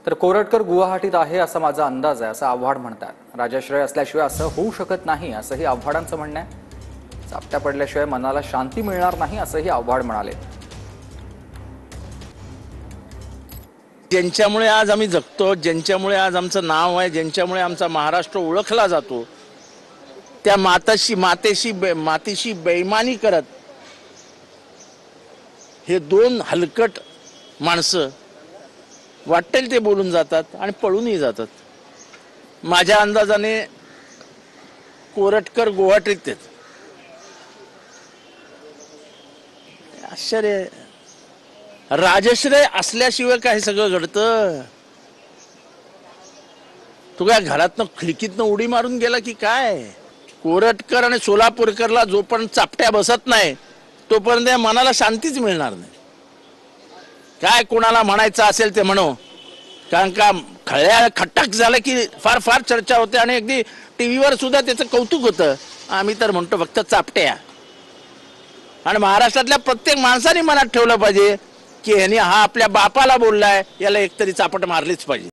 तर कोरटकर गुवाहाटीत आहे असा माझा अंदाज आहे असं आव्हाड म्हणतात। राजाश्रय असल्याशिवाय असं होऊ शकत नाही असंही आव्हाडांचं म्हणणं आहे। चापट्या पडल्याशिवाय मनाला शांती मिळणार नाही असंही आव्हाड म्हणाले। ज्यांच्यामुळे आज आम्ही जगतो, ज्यांच्यामुळे आज आमचं नाव आहे, ज्यांच्यामुळे आमचा महाराष्ट्र ओळखला जातो, त्या मातेशी बेईमानी करत हे दोन हलकट माणसं वाटेल ते बोलून जातात आणि पळूनही जातात। माझ्या अंदाजाने कोरटकर गुवाहाटीत आहेत। आश्चर्य, राजश्रय असल्याशिवाय काय सगळं घडतं? तू काय घरातनं खिडकीतनं उडी मारून गेला की काय? कोरटकर आणि सोलापूरकरला जोपर्यंत चापट्या बसत नाही तोपर्यंत मनाला शांतीच मिळणार नाही। काय कोणाला म्हणायचं असेल ते म्हणो, कारण का खटक झालं की फार फार चर्चा होते आणि अगदी टीव्हीवर सुद्धा त्याचं कौतुक होतं। आम्ही तर म्हणतो फक्त चापट्या। आणि महाराष्ट्रातल्या प्रत्येक माणसाने मनात ठेवलं पाहिजे की ह्याने हा आपल्या बापाला बोललाय, याला एकतरी चापट मारलीच पाहिजे।